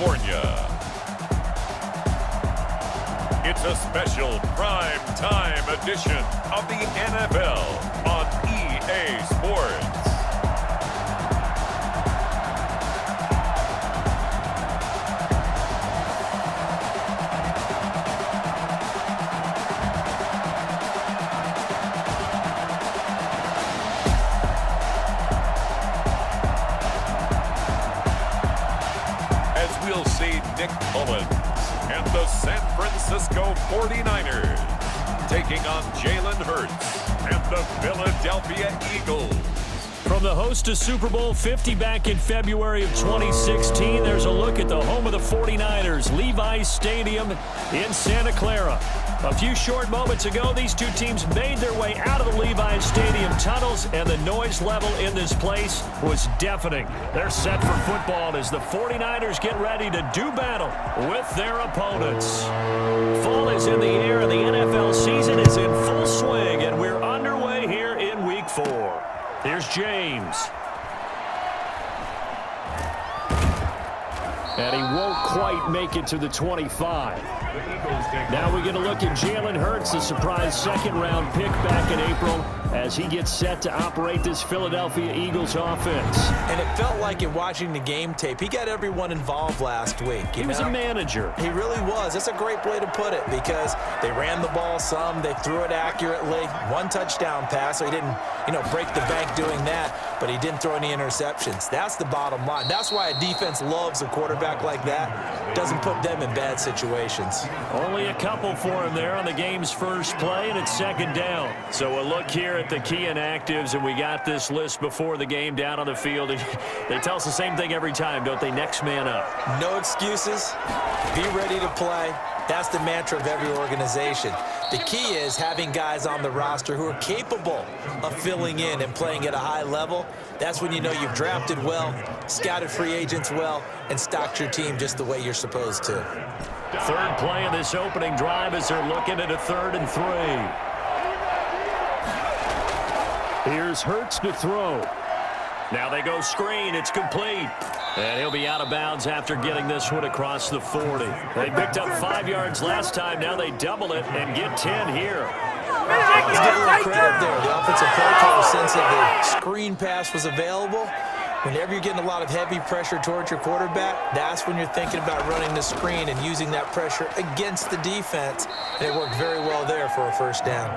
California. It's a special prime time edition of the NFL on EA Sports. As we'll see Nick Mullins and the San Francisco 49ers taking on Jalen Hurts and the Philadelphia Eagles. From the host to Super Bowl 50 back in February of 2016, there's a look at the home of the 49ers, Levi's Stadium in Santa Clara. A few short moments ago, these two teams made their way out of the Levi's Stadium tunnels, and the noise level in this place was deafening. They're set for football as the 49ers get ready to do battle with their opponents. Fall is in the air, and the NFL season is in full swing, and we're underway here in Week 4. Here's James. And he won't quite make it to the 25. Now we're going to look at Jalen Hurts, the surprise second-round pick back in April, as he gets set to operate this Philadelphia Eagles offense. And it felt like in watching the game tape, he got everyone involved last week. He was a manager. He really was. That's a great way to put it because they ran the ball some, they threw it accurately. One touchdown pass, so he didn't, break the bank doing that, but he didn't throw any interceptions. That's the bottom line. That's why a defense loves a quarterback like that. Doesn't put them in bad situations. Only a couple for him there on the game's first play, and it's second down. So a look here at the key inactives, and we got this list before the game down on the field. They tell us the same thing every time, don't they? Next man up. No excuses. Be ready to play. That's the mantra of every organization. The key is having guys on the roster who are capable of filling in and playing at a high level. That's when you know you've drafted well, scouted free agents well, and stocked your team just the way you're supposed to. Third play of this opening drive as they're looking at a 3rd and 3. Here's Hurts to throw. Now they go screen. It's complete. And he'll be out of bounds after getting this one across the 40. They picked up 5 yards last time. Now they double it and get 10 here. Let's give a little credit there. The offensive play call sense that the screen pass was available. Whenever you're getting a lot of heavy pressure towards your quarterback, that's when you're thinking about running the screen and using that pressure against the defense. And it worked very well there for a first down.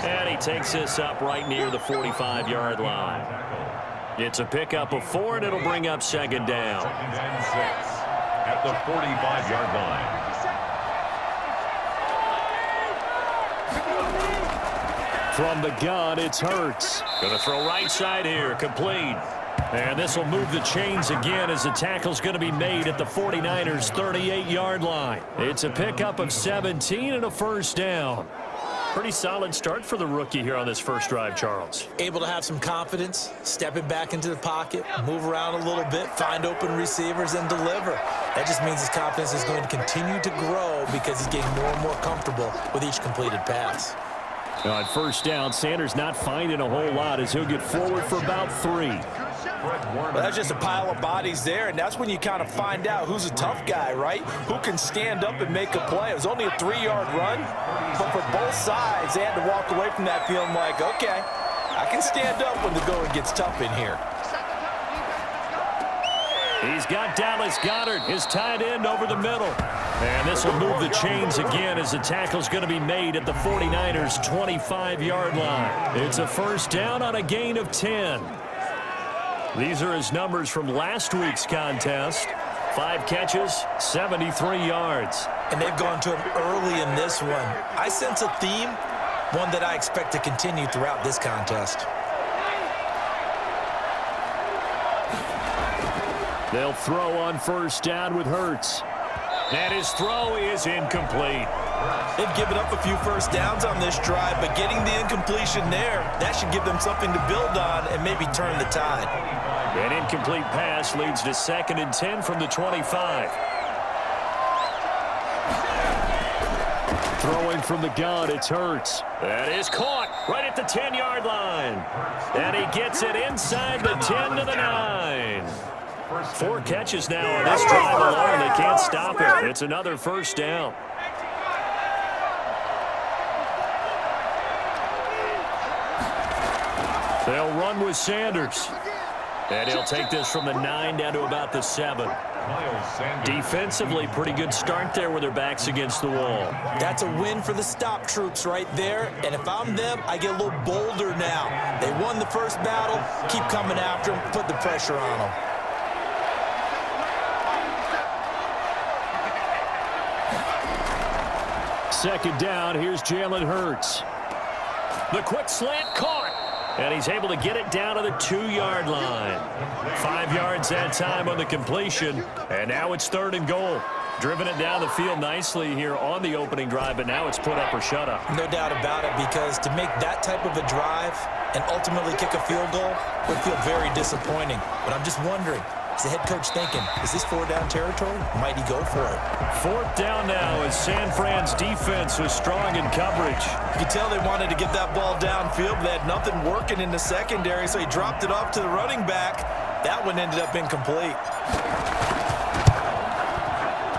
And he takes this up right near the 45-yard line. It's a pickup of 4, and it'll bring up second down. Second and 6 at the 45-yard line. From the gun, it's Hurts. Going to throw right side here, complete. And this will move the chains again as the tackle's going to be made at the 49ers' 38-yard line. It's a pickup of 17 and a first down. Pretty solid start for the rookie here on this first drive, Charles. Able to have some confidence, stepping back into the pocket, move around a little bit, find open receivers, and deliver. That just means his confidence is going to continue to grow because he's getting more and more comfortable with each completed pass. On first down, Sanders not finding a whole lot as he'll get forward for about 3. Well, that's just a pile of bodies there, and that's when you kind of find out who's a tough guy, right? Who can stand up and make a play. It was only a 3-yard run, but for both sides, they had to walk away from that feeling like, okay, I can stand up when the going gets tough in here. He's got Dallas Goedert, his tight end, over the middle. And this will move the chains again as the tackle's going to be made at the 49ers' 25-yard line. It's a first down on a gain of 10. These are his numbers from last week's contest. 5 catches, 73 yards. And they've gone to him early in this one. I sense a theme, one that I expect to continue throughout this contest. They'll throw on first down with Hurts. And his throw is incomplete. They've given up a few first downs on this drive, but getting the incompletion there, that should give them something to build on and maybe turn the tide. An incomplete pass leads to 2nd and 10 from the 25. Throwing from the gun, it's Hurts. That is caught right at the 10-yard line. And he gets it inside the 10 to the 9. 4 catches now on this drive alone. They can't stop it. It's another first down. They'll run with Sanders. And he'll take this from the 9 down to about the 7. Defensively, pretty good start there with their backs against the wall. That's a win for the stop troops right there. And if I'm them, I get a little bolder now. They won the first battle. Keep coming after them. Put the pressure on them. Second down, here's Jalen Hurts. The quick slant caught. And he's able to get it down to the 2-yard line. 5 yards that time on the completion. And now it's 3rd and goal. Driven it down the field nicely here on the opening drive, but now it's put up or shut up. No doubt about it, because to make that type of a drive and ultimately kick a field goal would feel very disappointing. But I'm just wondering, is the head coach thinking, is this 4-down territory? Might he go for it? 4th down now as San Fran's defense was strong in coverage. You could tell they wanted to get that ball downfield, but they had nothing working in the secondary, so he dropped it off to the running back. That one ended up incomplete.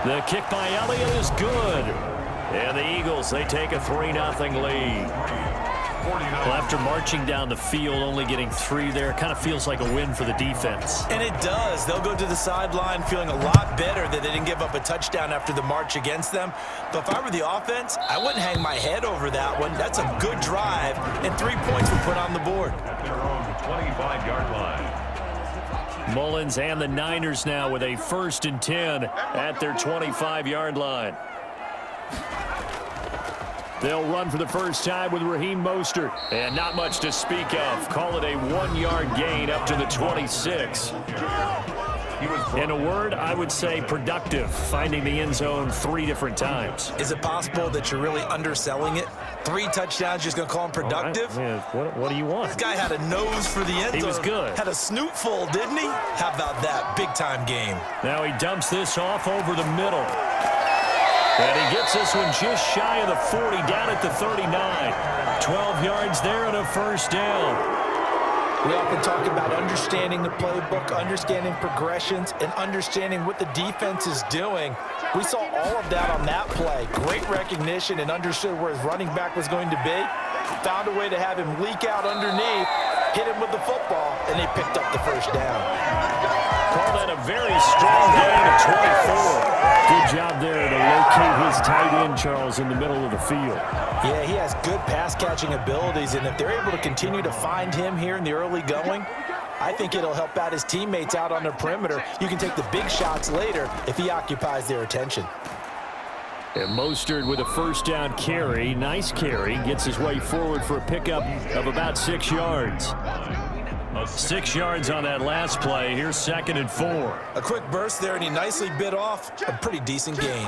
The kick by Elliott is good. And the Eagles, they take a 3-0 lead. Well, after marching down the field, only getting 3 there, kind of feels like a win for the defense. And it does. They'll go to the sideline feeling a lot better that they didn't give up a touchdown after the march against them. But if I were the offense, I wouldn't hang my head over that one. That's a good drive, and 3 points were put on the board. At their own 25-yard line. Mullins and the Niners now with a 1st and 10 at their 25-yard line. They'll run for the first time with Raheem Mostert. And not much to speak of. Call it a 1-yard gain up to the 26. In a word, I would say productive, finding the end zone 3 different times. Is it possible that you're really underselling it? 3 touchdowns, just going to call him productive? Yeah, what do you want? This guy had a nose for the end zone. He was good. Had a snoot full, didn't he? How about that? Big-time game. Now he dumps this off over the middle. And he gets this one just shy of the 40, down at the 39. 12 yards there and a first down. We often talk about understanding the playbook, understanding progressions, and understanding what the defense is doing. We saw all of that on that play. Great recognition and understood where his running back was going to be. Found a way to have him leak out underneath, hit him with the football, and they picked up the first down. Call that a very strong gain of 24. Good job there to locate his tight end, Charles, in the middle of the field. Yeah, he has good pass-catching abilities, and if they're able to continue to find him here in the early going, I think it'll help out his teammates out on the perimeter. You can take the big shots later if he occupies their attention. And Mostert with a first down carry. Nice carry. Gets his way forward for a pickup of about 6 yards. 6 yards on that last play. Here's 2nd and 4. A quick burst there, and he nicely bit off a pretty decent gain.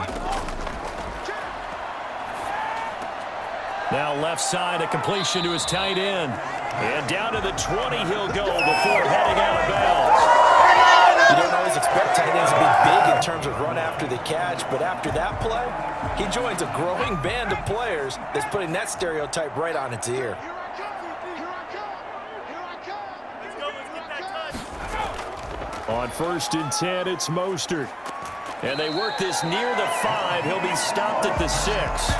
Now left side, a completion to his tight end. And down to the 20 he'll go before heading out of bounds. You don't always expect tight ends to be big in terms of run after the catch, but after that play, he joins a growing band of players that's putting that stereotype right on its ear. On 1st and 10, it's Mostert. And they work this near the 5. He'll be stopped at the 6.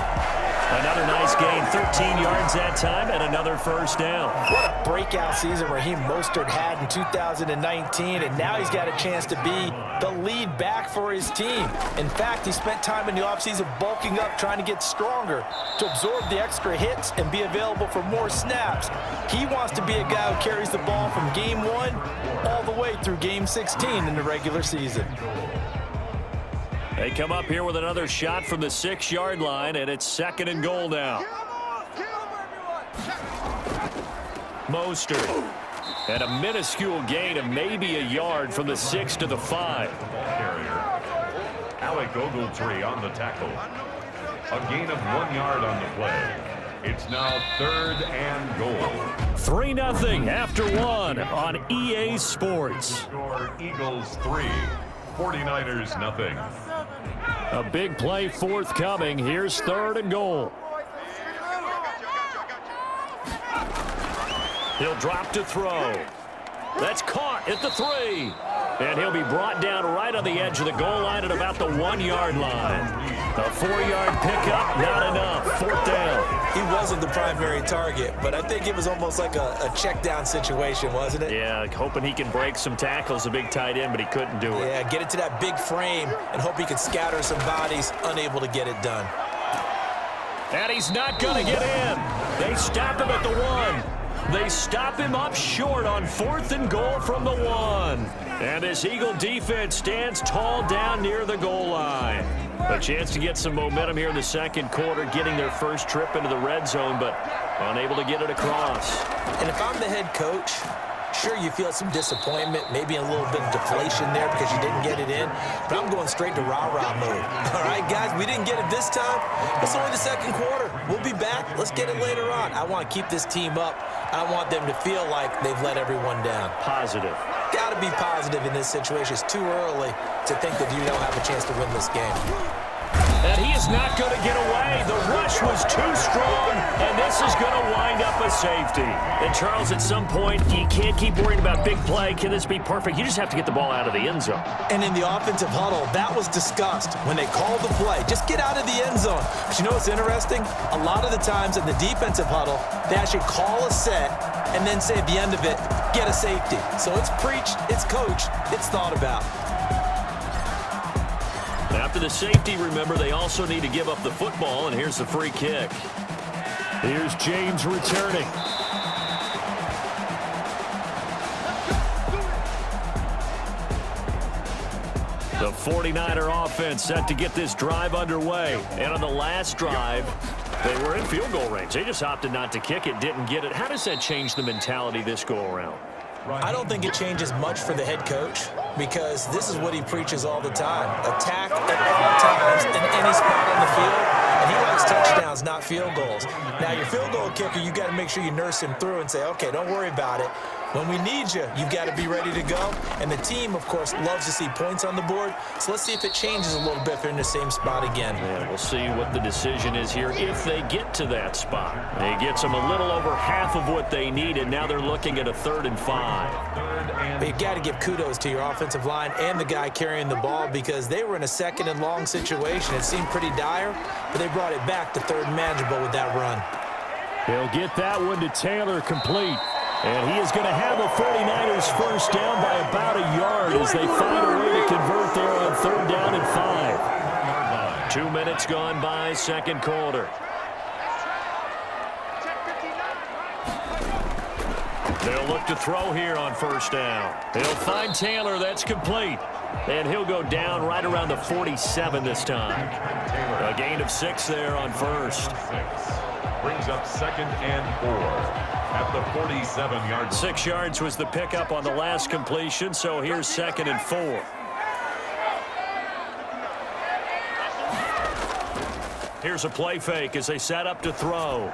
Another nice gain, 13 yards that time, and another first down. What a breakout season Raheem Mostert had in 2019, and now he's got a chance to be the lead back for his team. In fact, he spent time in the offseason bulking up, trying to get stronger, to absorb the extra hits and be available for more snaps. He wants to be a guy who carries the ball from game 1 all the way through game 16 in the regular season. They come up here with another shot from the 6-yard line, and it's 2nd and goal now. Mostert. And a minuscule gain of maybe a yard from the 6 to the 5. Carrier. Alec Ogletree on the tackle. A gain of 1 yard on the play. It's now 3rd and goal. 3-0 after 1 on EA Sports. Score Eagles 3, 49ers nothing. A big play forthcoming. Here's 3rd and goal. He'll drop to throw. That's caught at the 3. And he'll be brought down right on the edge of the goal line at about the 1-yard line. A 4-yard pickup, not enough. 4th down. He wasn't the primary target, but I think it was almost like a check down situation, wasn't it? Yeah, hoping he can break some tackles, a big tight end, but he couldn't do it. Yeah, get it to that big frame and hope he can scatter some bodies, unable to get it done. And he's not going to get in. They stop him at the 1. They stop him up short on 4th and goal from the 1. And this Eagle defense stands tall down near the goal line. A chance to get some momentum here in the second quarter, getting their first trip into the red zone, but unable to get it across. And if I'm the head coach, sure, you feel some disappointment, maybe a little bit of deflation there because you didn't get it in, but I'm going straight to rah-rah mode. All right, guys, we didn't get it this time. It's only the second quarter. We'll be back. Let's get it later on. I want to keep this team up. I want them to feel like they've let everyone down. Positive. Got to be positive in this situation. It's too early to think that you don't have a chance to win this game. And he is not going to get away. The rush was too strong, and this is going to wind up a safety. And, Charles, at some point, you can't keep worrying about big play. Can this be perfect? You just have to get the ball out of the end zone. And in the offensive huddle, that was discussed when they called the play. Just get out of the end zone. But you know what's interesting? A lot of the times in the defensive huddle, they actually call a set and then say at the end of it, get a safety. So it's preached, it's coached, it's thought about. After the safety, remember, they also need to give up the football, and here's the free kick. Here's James returning. The 49er offense set to get this drive underway. And on the last drive, they were in field goal range. They just opted not to kick it, didn't get it. How does that change the mentality this go-around? I don't think it changes much for the head coach because this is what he preaches all the time. Attack at all times in any spot on the field, and he likes touchdowns, not field goals. Now, your field goal kicker, you got to make sure you nurse him through and say, okay, don't worry about it. When we need you, you've got to be ready to go. And the team, of course, loves to see points on the board. So let's see if it changes a little bit if they're in the same spot again. Yeah, we'll see what the decision is here if they get to that spot. It gets them a little over half of what they need, and now they're looking at a 3rd and 5. But you got to give kudos to your offensive line and the guy carrying the ball because they were in a 2nd and long situation. It seemed pretty dire, but they brought it back to 3rd and manageable with that run. They'll get that one to Taylor complete. And he is going to have a 49ers first down by about a yard as they find a way to convert there on 3rd down and 5. 2 minutes gone by, second quarter. They'll look to throw here on first down. They'll find Taylor. That's complete. And he'll go down right around the 47 this time. A gain of 6 there on first. Brings up 2nd and 4. At the 47-yard line. 6 yards was the pickup on the last completion, so here's 2nd and 4. Here's a play fake as they set up to throw.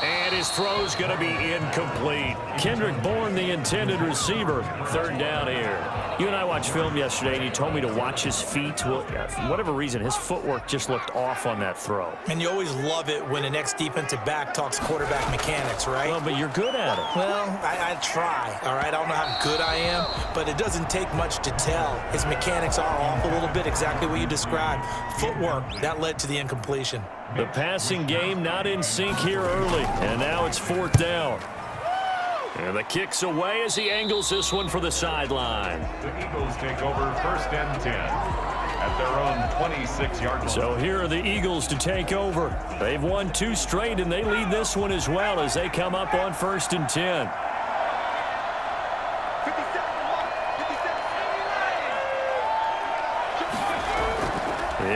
And his throw's going to be incomplete. Kendrick Bourne, the intended receiver. 3rd down here. You and I watched film yesterday, and you told me to watch his feet. Well, for whatever reason, his footwork just looked off on that throw. And you always love it when an ex-defensive back talks quarterback mechanics, right? Well, but you're good at it. Well, I try, all right? I don't know how good I am, but it doesn't take much to tell. His mechanics are off a little bit, exactly what you described. Footwork, that led to the incompletion. The passing game not in sync here early, and now it's 4th down. And the kick's away as he angles this one for the sideline. The Eagles take over 1st and 10 at their own 26-yard line. So here are the Eagles to take over. They've won 2 straight, and they lead this one as well as they come up on 1st and 10.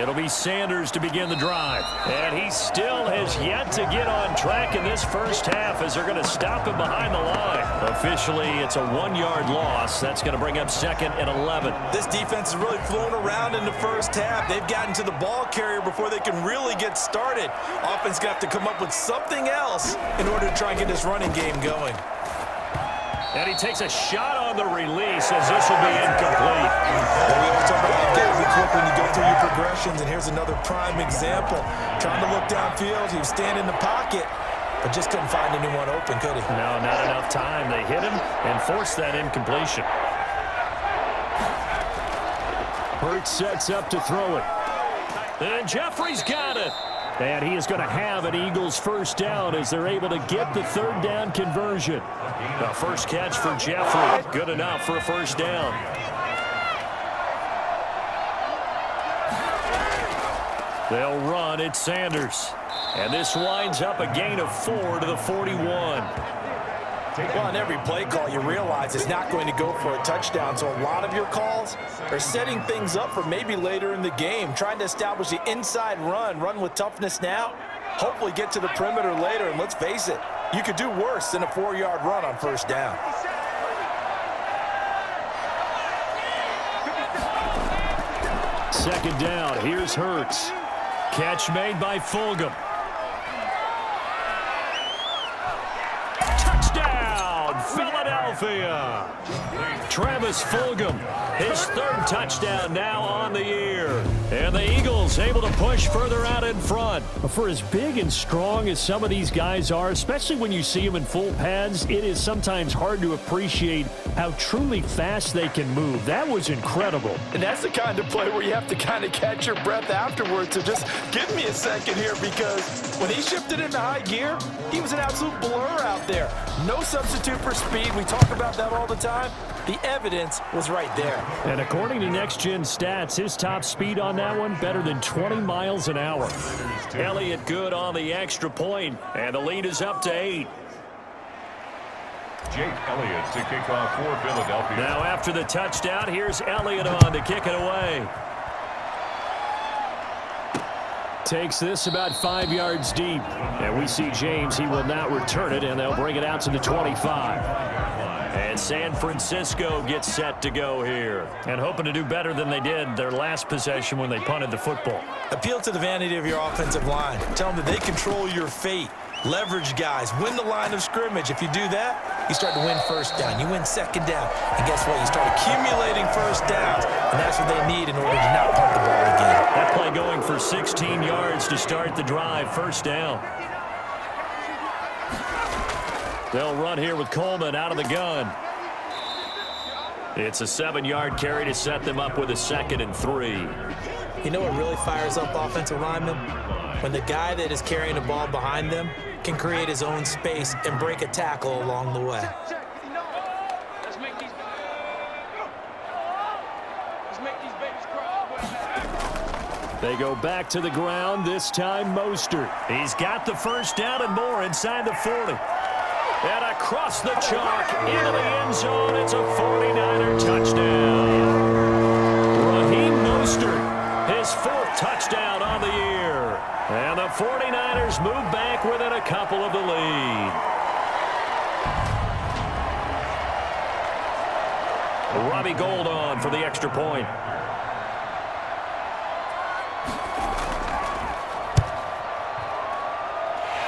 It'll be Sanders to begin the drive. And he still has yet to get on track in this first half as they're going to stop him behind the line. Officially, it's a 1-yard loss. That's going to bring up 2nd and 11. This defense is really flown around in the first half. They've gotten to the ball carrier before they can really get started. Offense got to come up with something else in order to try and get this running game going. And he takes a shot on the release as this will be incomplete. Well, we always talk about you've got to be quick when you go through your progressions, and here's another prime example. Trying to look downfield, he was standing in the pocket, but just couldn't find anyone open, could he? No, not enough time. They hit him and forced that incompletion. Hurts sets up to throw it. And Jeffrey's got it. And he is going to have an Eagles first down as they're able to get the third down conversion. The first catch for Jeffrey. Good enough for a first down. They'll run at Sanders. And this winds up a gain of 4 to the 41. Well, on every play call, you realize it's not going to go for a touchdown. So a lot of your calls are setting things up for maybe later in the game, trying to establish the inside run with toughness now, hopefully get to the perimeter later. And let's face it, you could do worse than a 4-yard run on first down. Second down, here's Hurts. Catch made by Fulgham. Touchdown, Philadelphia. Travis Fulgham, his third touchdown now on the year. And the Eagles able to push further out in front. For as big and strong as some of these guys are, especially when you see them in full pads, it is sometimes hard to appreciate how truly fast they can move. That was incredible. And that's the kind of play where you have to kind of catch your breath afterwards. So just give me a second here, because when he shifted into high gear, he was an absolute blur out there. No substitute for speed. We talk about that all the time. The evidence was right there. And according to Next Gen Stats, his top speed on that one, better than 20 miles an hour. Elliott good on the extra point, and the lead is up to 8. Jake Elliott to kick off for Philadelphia. Now after the touchdown, here's Elliott on to kick it away. Takes this about 5 yards deep. And we see James, he will not return it, and they'll bring it out to the 25. And San Francisco gets set to go here. And hoping to do better than they did their last possession when they punted the football. Appeal to the vanity of your offensive line. Tell them that they control your fate. Leverage guys. Win the line of scrimmage. If you do that, you start to win first down. You win second down. And guess what? You start accumulating first downs. And that's what they need in order to not punt the ball again. That play going for 16 yards to start the drive. First down. They'll run here with Coleman out of the gun. It's a 7-yard carry to set them up with a 2nd and 3. You know what really fires up offensive linemen? When the guy that is carrying the ball behind them can create his own space and break a tackle along the way. They go back to the ground, this time Mostert. He's got the first down and more inside the 40. And across the chalk, into the end zone, it's a 49er touchdown. Raheem Mostert, his 4th touchdown on the year. And the 49ers move back within a couple of the lead. Robbie Gould on for the extra point.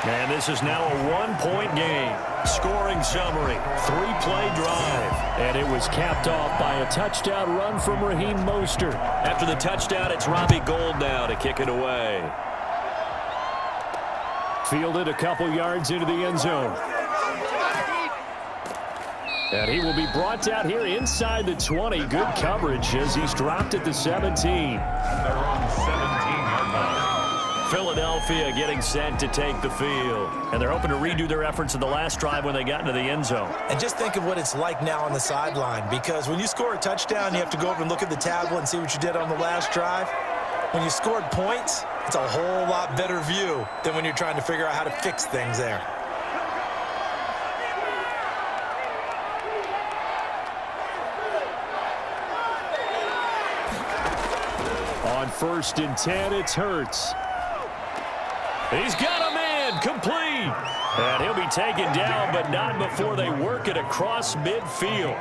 And this is now a 1-point game. Scoring summary, 3-play drive. And it was capped off by a touchdown run from Raheem Mostert. After the touchdown, it's Robbie Gould now to kick it away. Fielded a couple yards into the end zone. And he will be brought out here inside the 20. Good coverage as he's dropped at the 17. They're on 17-yard line. Philadelphia getting set to take the field. And they're hoping to redo their efforts in the last drive when they got into the end zone. And just think of what it's like now on the sideline, because when you score a touchdown, you have to go over and look at the tablet and see what you did on the last drive. When you scored points, it's a whole lot better view than when you're trying to figure out how to fix things there. On 1st and 10, it's Hurts. He's got a man, complete. And he'll be taken down, but not before they work it across midfield.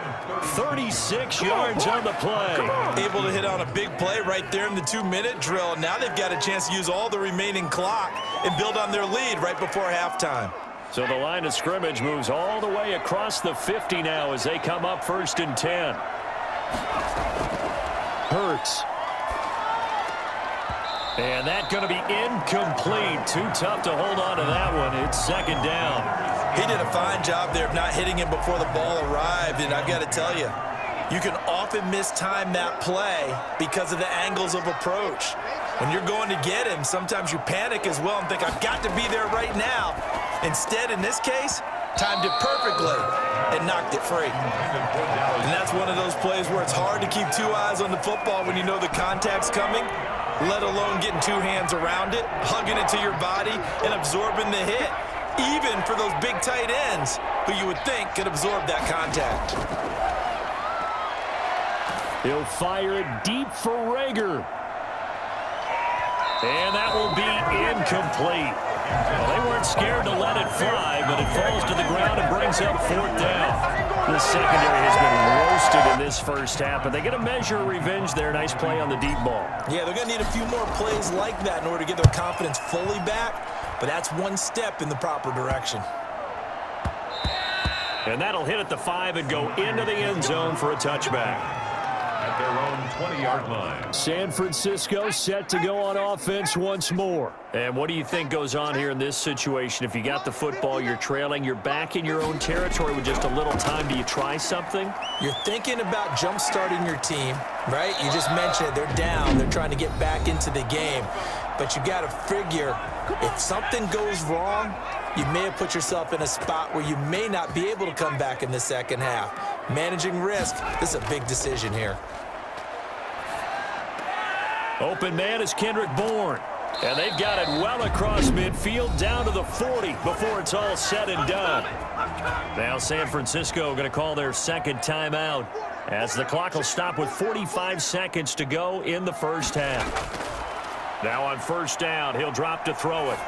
36 yards on the play. Able to hit on a big play right there in the 2-minute drill. Now they've got a chance to use all the remaining clock and build on their lead right before halftime. So the line of scrimmage moves all the way across the 50 now as they come up 1st and 10. Hurts. And that's going to be incomplete. Too tough to hold on to that one. It's 2nd down. He did a fine job there of not hitting him before the ball arrived. And I've got to tell you, You can often mistime that play because of the angles of approach. When you're going to get him, sometimes you panic as well and think, I've got to be there right now. Instead, in this case, timed it perfectly and knocked it free. And that's one of those plays where it's hard to keep two eyes on the football when you know the contact's coming, let alone getting two hands around it, hugging it to your body, and absorbing the hit, even for those big tight ends who you would think could absorb that contact. He'll fire it deep for Rager. And that will be incomplete. Well, they weren't scared to let it fly, but it falls to the ground and brings up 4th down. The secondary has been roasted in this first half, but they get a measure of revenge there. Nice play on the deep ball. Yeah, they're going to need a few more plays like that in order to get their confidence fully back, but that's one step in the proper direction. And that'll hit at the 5 and go into the end zone for a touchback. At their own 20-yard line. San Francisco set to go on offense once more. And what do you think goes on here in this situation? If you got the football, you're trailing, you're back in your own territory with just a little time. Do you try something? You're thinking about jump-starting your team, right? You just mentioned it. They're down. They're trying to get back into the game. But you got to figure if something goes wrong, you may have put yourself in a spot where you may not be able to come back in the second half. Managing risk, this is a big decision here. Open man is Kendrick Bourne. And they've got it well across midfield down to the 40 before it's all said and done. Now San Francisco going to call their second timeout as the clock will stop with 45 seconds to go in the first half. Now on first down, he'll drop to throw it.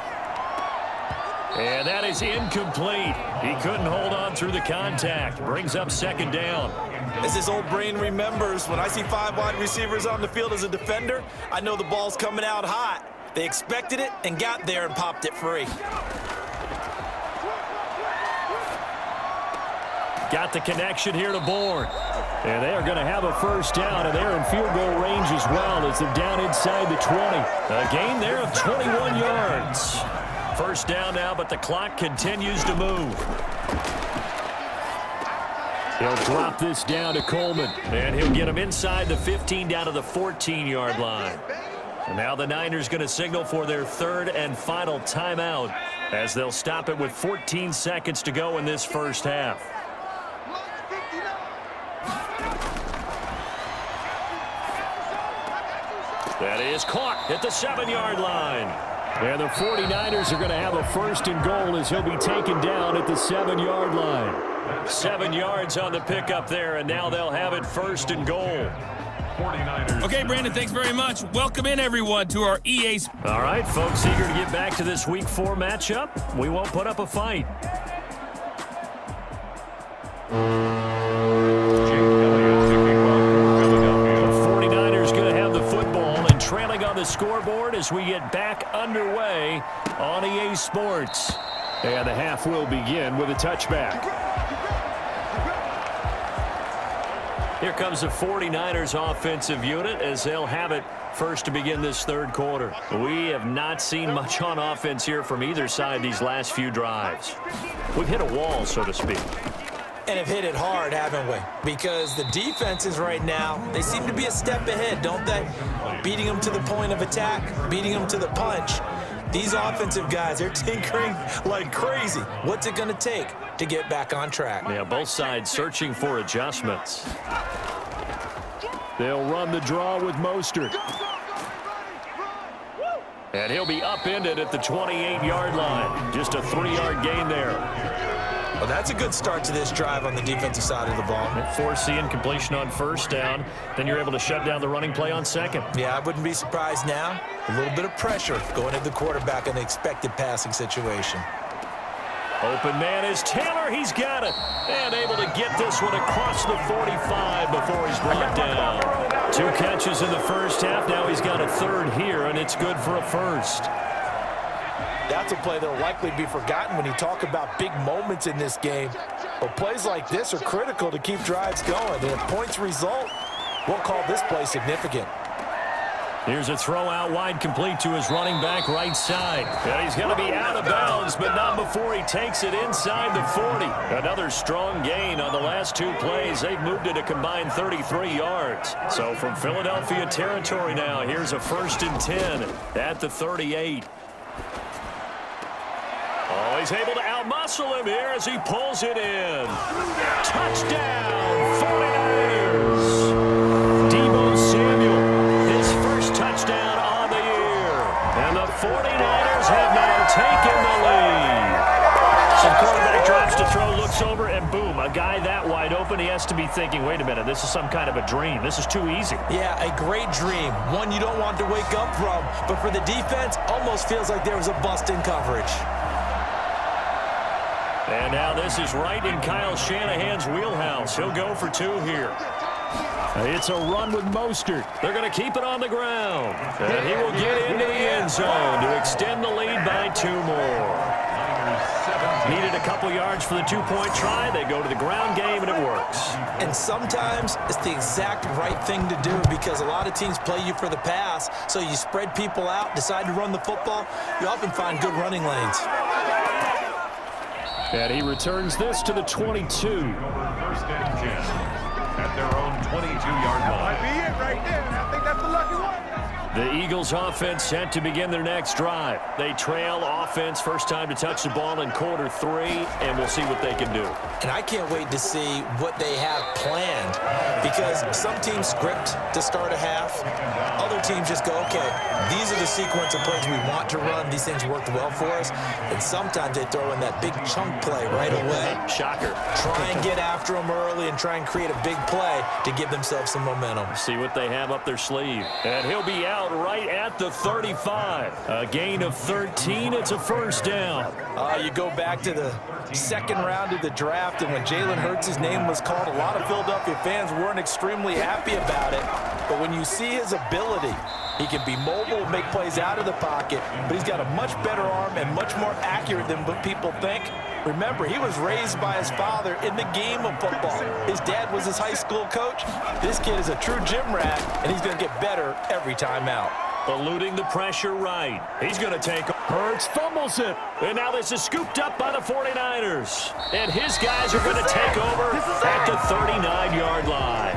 And that is incomplete. He couldn't hold on through the contact. Brings up second down. As his old brain remembers, when I see 5 wide receivers on the field as a defender, I know the ball's coming out hot. They expected it and got there and popped it free. Got the connection here to Bourne. And they are going to have a first down, and they're in field goal range as well as they're down inside the 20. A gain there of 21 yards. First down now, but the clock continues to move. He'll drop this down to Coleman, and he'll get him inside the 15 down to the 14-yard line. And now the Niners going to signal for their third and final timeout as they'll stop it with 14 seconds to go in this first half. That is caught at the 7-yard line. And the 49ers are going to have a first and goal as he'll be taken down at the 7-yard line. 7 yards on the pickup there, and now they'll have it first and goal. 49ers. Okay, Brandon, thanks very much. Welcome in, everyone, to our EA. All right, folks, eager to get back to this Week 4 matchup. We won't put up a fight. Trailing on the scoreboard as we get back underway on EA Sports. And the half will begin with a touchback. Here comes the 49ers offensive unit as they'll have it first to begin this third quarter. We have not seen much on offense here from either side these last few drives. We've hit a wall, so to speak. And have hit it hard, haven't we? Because the defenses right now, they seem to be a step ahead, don't they? Beating them to the point of attack, beating them to the punch. These offensive guys, they're tinkering like crazy. What's it going to take to get back on track? Yeah, both sides searching for adjustments. They'll run the draw with Mostert. And he'll be upended at the 28-yard line. Just a 3-yard gain there. Well, that's a good start to this drive on the defensive side of the ball. Force the incompletion on first down. Then you're able to shut down the running play on second. Yeah, I wouldn't be surprised now. A little bit of pressure going at the quarterback in the expected passing situation. Open man is Taylor. He's got it. And able to get this one across the 45 before he's brought down. 2 catches in the first half. Now he's got a third here, and it's good for a first. That's a play that will likely be forgotten when you talk about big moments in this game. But plays like this are critical to keep drives going. And if points result, we'll call this play significant. Here's a throw out wide, complete to his running back right side. And he's going to be out of bounds, but not before he takes it inside the 40. Another strong gain on the last two plays. They've moved it a combined 33 yards. So from Philadelphia territory now, here's a 1st and 10 at the 38. Oh, he's able to outmuscle him here as he pulls it in. Touchdown, 49ers. Deebo Samuel. Touchdown on the year. And the 49ers have now taken the lead. Some quarterback drops to throw, looks over, and boom, a guy that wide open, he has to be thinking, wait a minute, this is some kind of a dream. This is too easy. Yeah, a great dream. One you don't want to wake up from. But for the defense, almost feels like there was a bust in coverage. And now this is right in Kyle Shanahan's wheelhouse. He'll go for 2 here. It's a run with Mostert. They're going to keep it on the ground. And he will get into the end zone to extend the lead by 2 more. Needed a couple yards for the 2-point try. They go to the ground game, and it works. And sometimes it's the exact right thing to do because a lot of teams play you for the pass. So you spread people out, decide to run the football. You often find good running lanes. And he returns this to the 22. 1st and 10. At their own 22-yard line. Might be it right there. I think that's the lucky one. The Eagles offense set to begin their next drive. They trail offense, first time to touch the ball in quarter 3, and we'll see what they can do. And I can't wait to see what they have planned because some teams script to start a half. Other teams just go, okay, these are the sequence of plays we want to run. These things worked well for us. And sometimes they throw in that big chunk play right away. Shocker. Try and get after them early and try and create a big play to give themselves some momentum. See what they have up their sleeve. And he'll be out right at the 35. A gain of 13. It's a 1st down. You go back to the 2nd round of the draft, and when Jalen Hurts' name was called, a lot of Philadelphia fans weren't extremely happy about it. But when you see his ability, he can be mobile, make plays out of the pocket, but he's got a much better arm and much more accurate than what people think. Remember, he was raised by his father in the game of football. His dad was his high school coach. This kid is a true gym rat, and he's going to get better every time out. Eluding the pressure right. He's going to take Hurts, fumbles it. And now this is scooped up by the 49ers. And his guys are going to take over at the 39-yard line.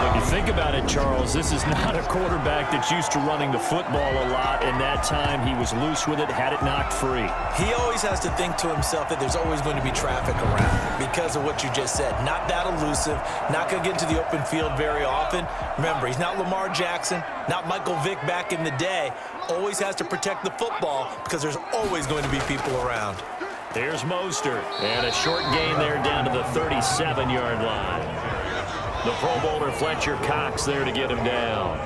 When you think about it, Charles, this is not a quarterback that's used to running the football a lot. In that time, he was loose with it, had it knocked free. He always has to think to himself that there's always going to be traffic around because of what you just said. Not that elusive, not going to get into the open field very often. Remember, he's not Lamar Jackson, not Michael Vick back in the day. Always has to protect the football because there's always going to be people around. Here's Mostert, and a short gain there down to the 37-yard line. The Pro Bowler Fletcher Cox there to get him down.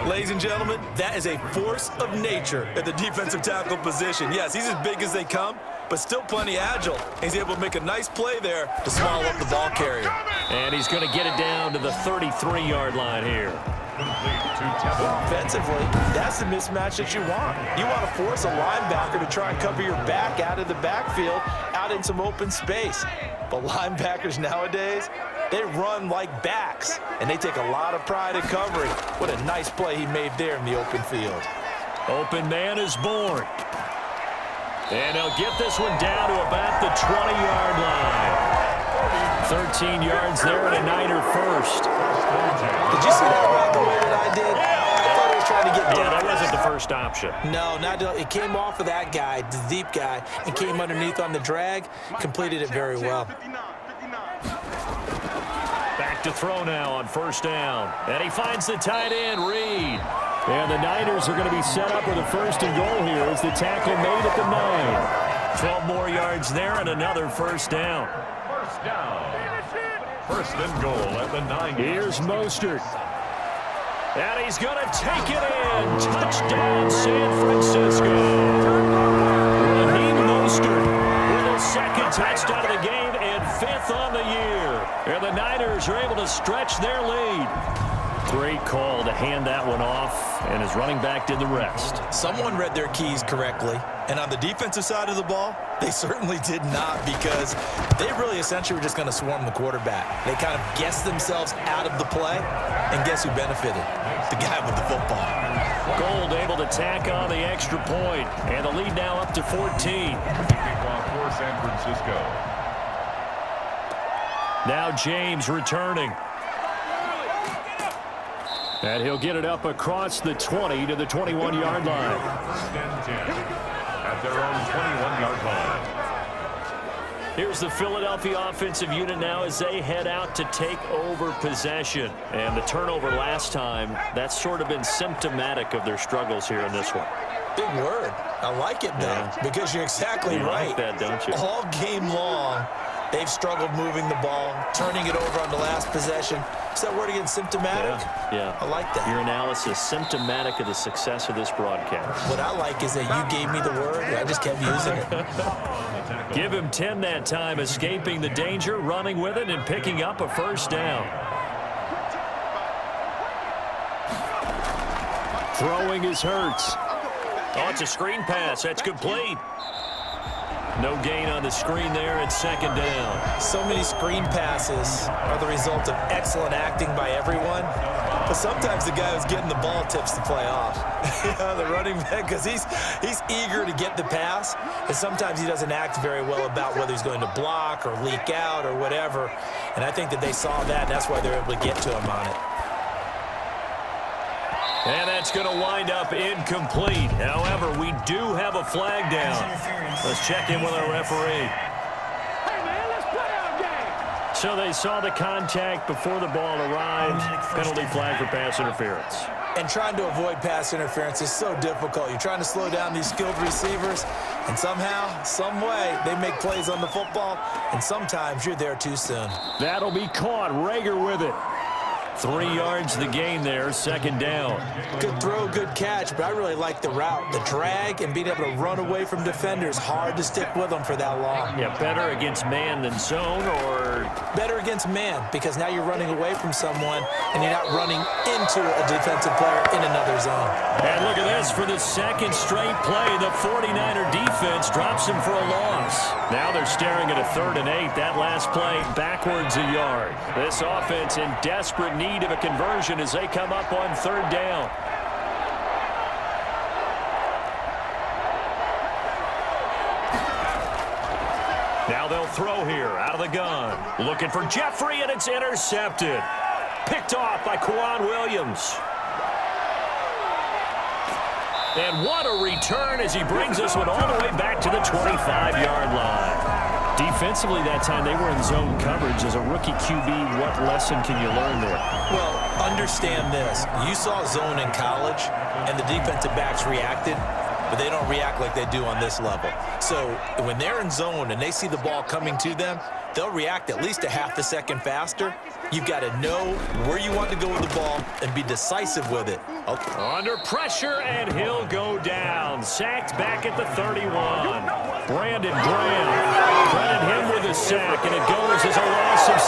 Ladies and gentlemen, that is a force of nature at the defensive tackle position. Yes, he's as big as they come, but still plenty agile. He's able to make a nice play there to swallow up the ball carrier. And he's going to get it down to the 33-yard line here. Offensively, that's the mismatch that you want. You want to force a linebacker to try and cover your back out of the backfield, out in some open space. But linebackers nowadays, they run like backs, and they take a lot of pride in covering. What a nice play he made there in the open field. Open man is born. And he'll get this one down to about the 20-yard line. 13 yards there and a Niner first. Did you see that route the way that I did? I thought he was trying to get down. Yeah, that wasn't the first option. No, not it came off of that guy, the deep guy, and came underneath on the drag. Completed it very well. Back to throw now on 1st down. And he finds the tight end, Reed. And the Niners are going to be set up with a 1st and goal here as the tackle made at the 9. 12 more yards there and another 1st down. 1st down. 1st and goal at the 9. Here's Mostert. And he's going to take it in. Touchdown, San Francisco. Raheem Mostert with his 2nd touchdown of the game and 5th on the year. And the Niners are able to stretch their lead. Great call to hand that one off, and his running back did the rest. Someone read their keys correctly, and on the defensive side of the ball, they certainly did not, because they really essentially were just going to swarm the quarterback. They kind of guessed themselves out of the play, and guess who benefited? The guy with the football. Gold able to tack on the extra point, and the lead now up to 14. Kickoff for San Francisco. Now James returning. And he'll get it up across the 20 to the 21-yard line. 10-10 at their own 21-yard line. Here's the Philadelphia offensive unit now as they head out to take over possession. And the turnover last time, that's sort of been symptomatic of their struggles here in this one. Big word. I like it, though, because you're exactly right. You like that, don't you? All game long, they've struggled moving the ball, turning it over on the last possession. Is that word again, symptomatic? Yeah. I like that. Your analysis, symptomatic of the success of this broadcast. What I like is that you gave me the word, and I just kept using it. Give him 10 that time, escaping the danger, running with it, and picking up a first down. Throwing is Hurts. Oh, it's a screen pass. That's complete. No gain on the screen there. It's second down. So many screen passes are the result of excellent acting by everyone. But sometimes the guy who's getting the ball tips the play off. The running back, because he's eager to get the pass. And sometimes he doesn't act very well about whether he's going to block or leak out or whatever. And I think that they saw that, and that's why they're able to get to him on it. And that's going to wind up incomplete. However, we do have a flag down. Let's check in with our referee. Hey, man, let's play our game. So they saw the contact before the ball arrived. Penalty flag for pass interference. And trying to avoid pass interference is so difficult. You're trying to slow down these skilled receivers, and somehow, some way, they make plays on the football, and sometimes you're there too soon. That'll be caught. Rager with it. 3 yards the gain there, second down. Good throw, good catch, but I really like the route. The drag and being able to run away from defenders, hard to stick with them for that long. Yeah, better against man than zone, or? Better against man, because now you're running away from someone and you're not running into a defensive player in another zone. And look at this, for the second straight play, the 49er defense drops him for a loss. Now they're staring at a 3rd and 8. That last play, backwards a yard. This offense in desperate need of a conversion as they come up on 3rd down. Now they'll throw here out of the gun. Looking for Jeffrey, and it's intercepted. Picked off by Quan Williams. And what a return as he brings this one all the way back to the 25-yard line. Defensively that time, they were in zone coverage. As a rookie QB, what lesson can you learn there? Well, understand this. You saw zone in college, and the defensive backs reacted, but they don't react like they do on this level. So when they're in zone and they see the ball coming to them, they'll react at least a half a second faster. You've got to know where you want to go with the ball and be decisive with it. Okay. Under pressure, and he'll go down. Sacked back at the 31. Brandon Graham, credit him with a sack, and it goes as a loss of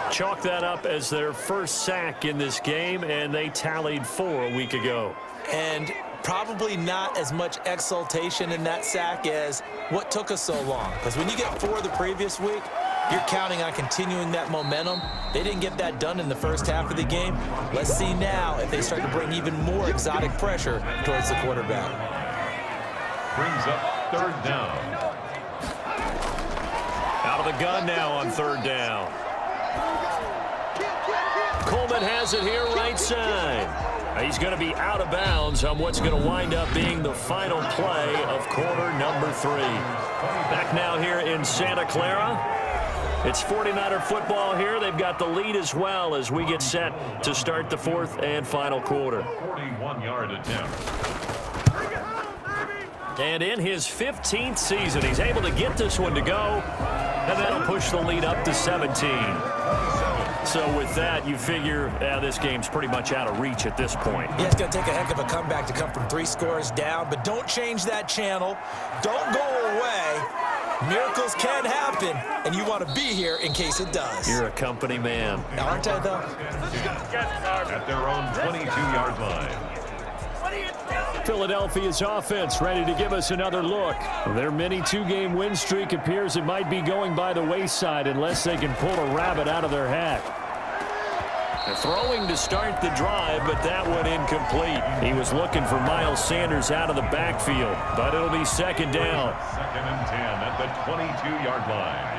6. Chalk that up as their first sack in this game, and they tallied 4 a week ago. And probably not as much exultation in that sack as what took us so long. Because when you get 4 the previous week, you're counting on continuing that momentum. They didn't get that done in the first half of the game. Let's see now if they start to bring even more exotic pressure towards the quarterback. Brings up 3rd down. Out of the gun now on 3rd down. Coleman has it here right side. He's going to be out of bounds on what's going to wind up being the final play of quarter number 3. Back now here in Santa Clara. It's 49er football here. They've got the lead as well as we get set to start the 4th and final quarter. 41-yard attempt. And in his 15th season, he's able to get this one to go, and that'll push the lead up to 17. So with that, you figure this game's pretty much out of reach at this point. Yeah, it's going to take a heck of a comeback to come from 3 scores down, but don't change that channel. Don't go away. Miracles can happen, and you want to be here in case it does. You're a company man. Aren't I, though? At their own 22-yard line. Philadelphia's offense ready to give us another look. Their mini two-game win streak appears it might be going by the wayside unless they can pull a rabbit out of their hat. They're throwing to start the drive, but that one incomplete. He was looking for Miles Sanders out of the backfield, but it'll be second down. Second and 10 at the 22-yard line.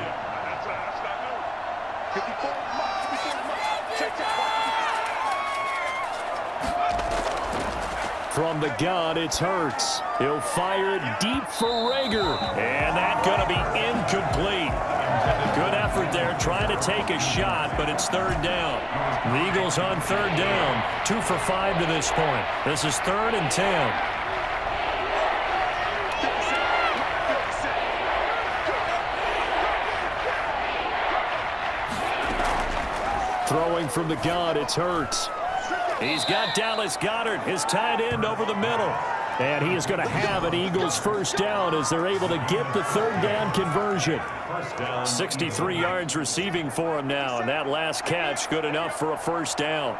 From the gun, it's Hurts. He'll fire it deep for Rager, and that's going to be incomplete. Good effort there, trying to take a shot, but it's third down. The Eagles on third down, 2 for 5 to this point. This is 3rd and 10. Throwing from the gun, it's Hurts. He's got Dallas Goedert, his tight end, over the middle. And he is going to have an Eagles first down as they're able to get the third down conversion. 63 yards receiving for him now, and that last catch good enough for a first down.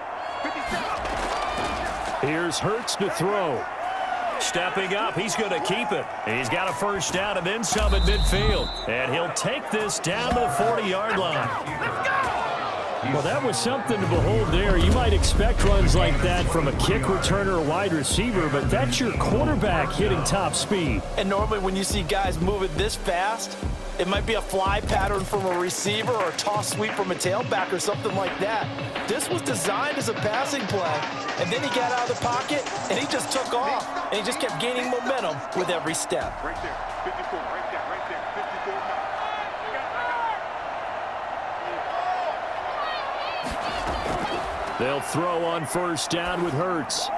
Here's Hurts to throw. Stepping up, he's going to keep it. He's got a first down and then some at midfield. And he'll take this down to the 40-yard line. Well, that was something to behold there. You might expect runs like that from a kick returner or wide receiver, but that's your quarterback hitting top speed. And normally when you see guys moving this fast, it might be a fly pattern from a receiver or a toss sweep from a tailback or something like that. This was designed as a passing play, and then he got out of the pocket, and he just took off, and he just kept gaining momentum with every step. Right there, 54, right there, 54. They'll throw on first down with Hurts.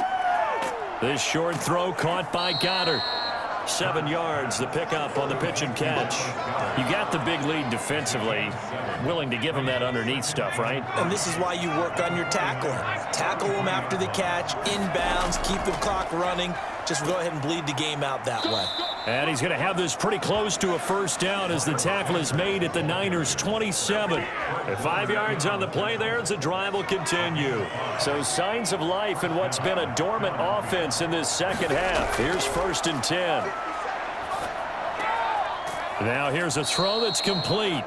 This short throw caught by Goddard. 7 yards, the pickup on the pitch and catch. You got the big lead defensively. Willing to give him that underneath stuff, right? And this is why you work on your tackling. Tackle them after the catch, inbounds, keep the clock running. Just go ahead and bleed the game out that way. And he's going to have this pretty close to a first down as the tackle is made at the Niners' 27. At 5 yards on the play there as the drive will continue. So signs of life in what's been a dormant offense in this second half. Here's 1st and 10. Now here's a throw that's complete.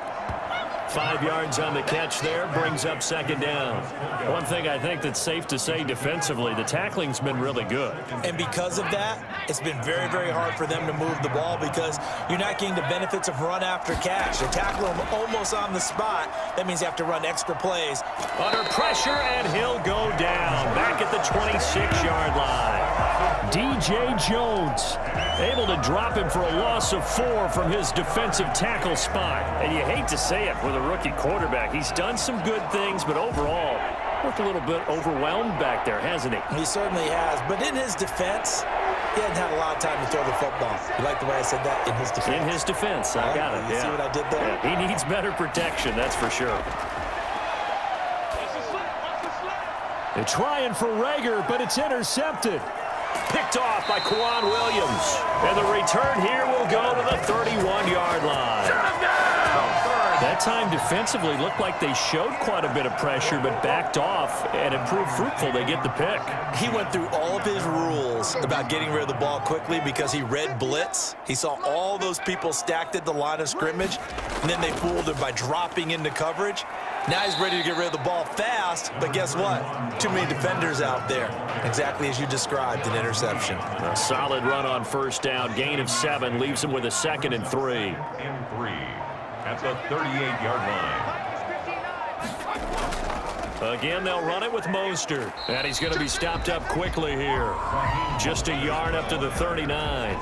5 yards on the catch there, brings up second down. One thing I think that's safe to say defensively, the tackling's been really good. And because of that, it's been very, very hard for them to move the ball because you're not getting the benefits of run after catch. They tackle them almost on the spot. That means you have to run extra plays. Under pressure, and he'll go down. Back at the 26-yard line. DJ Jones able to drop him for a loss of 4 from his defensive tackle spot. And you hate to say it with a rookie quarterback. He's done some good things, but overall, looked a little bit overwhelmed back there, hasn't he? He certainly has. But in his defense, he hadn't had a lot of time to throw the football. You like the way I said that? In his defense. In his defense, I got it. You see what I did there? Yeah, he needs better protection, that's for sure. They're trying for Rager, but it's intercepted. Picked off by Quan Williams. And the return here will go to the 31-yard line. That time defensively looked like they showed quite a bit of pressure but backed off, and it proved fruitful. They get the pick. He went through all of his rules about getting rid of the ball quickly because he read blitz. He saw all those people stacked at the line of scrimmage, and then they fooled him by dropping into coverage. Now he's ready to get rid of the ball fast, but guess what? Too many defenders out there. Exactly as you described, an interception. A solid run on first down. Gain of 7 leaves him with a 2nd and 3. At the 38-yard line. Again, they'll run it with Mostert. And he's going to be stopped up quickly here. Just a yard up to the 39.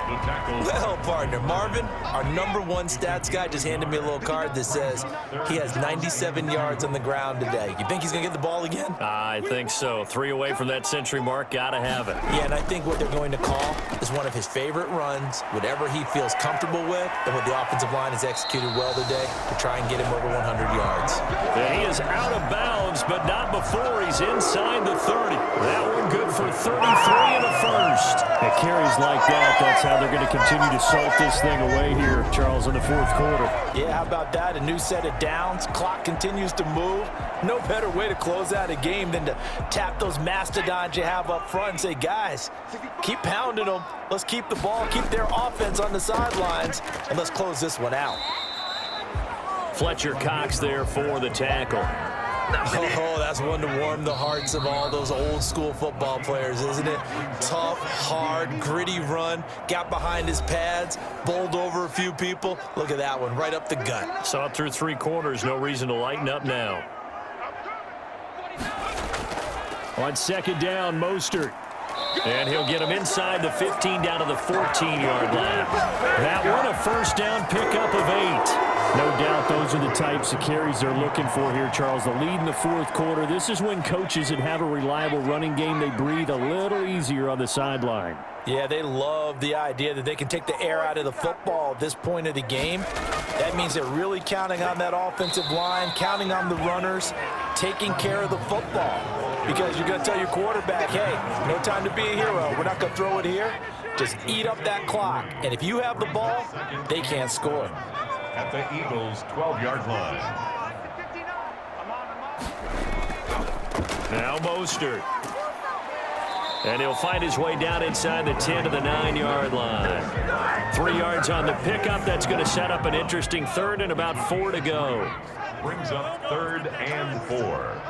Well, partner, Marvin, our #1 stats guy just handed me a little card that says he has 97 yards on the ground today. You think he's going to get the ball again? I think so. 3 away from that century mark. Got to have it. Yeah, and I think what they're going to call is one of his favorite runs, whatever he feels comfortable with, and what the offensive line has executed well today to try and get him over 100 yards. Yeah, he is out of bounds, but not before he's inside the 30. That one good for 33 and a first. It carries like that. That's how Now they're going to continue to salt this thing away here, Charles, in the fourth quarter. Yeah, how about that? A new set of downs. Clock continues to move. No better way to close out a game than to tap those mastodons you have up front and say, guys, keep pounding them. Let's keep the ball, keep their offense on the sidelines, and let's close this one out. Fletcher Cox there for the tackle. Oh, that's one to warm the hearts of all those old school football players, isn't it? Tough, hard, gritty run, got behind his pads, bowled over a few people. Look at that one, right up the gut. Saw it through 3 quarters, no reason to lighten up now. On second down, Mostert. And he'll get him inside the 15 down to the 14-yard line. That one, a first down pickup of 8. No doubt those are the types of carries they're looking for here, Charles. The lead in the fourth quarter. This is when coaches that have a reliable running game, they breathe a little easier on the sideline. Yeah, they love the idea that they can take the air out of the football at this point of the game. That means they're really counting on that offensive line, counting on the runners, taking care of the football. Because you're going to tell your quarterback, hey, no time to be a hero. We're not going to throw it here. Just eat up that clock. And if you have the ball, they can't score. At the Eagles' 12-yard line. Now Mostert. And he'll find his way down inside the 10 to the 9-yard line. 3 yards on the pickup. That's going to set up an interesting third and about 4 to go. Brings up 3rd and 4.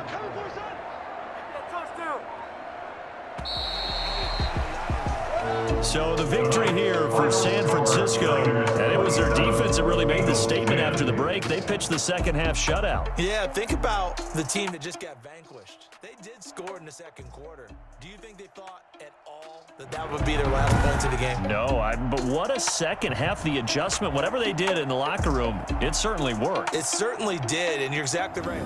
So the victory here for San Francisco, and it was their defense that really made the statement after the break. They pitched the second-half shutout. Yeah, think about the team that just got vanquished. They did score in the second quarter. Do you think they thought at all that that would be their last points of the game? No, but what a second half. The adjustment, whatever they did in the locker room, it certainly worked. It certainly did, and you're exactly right.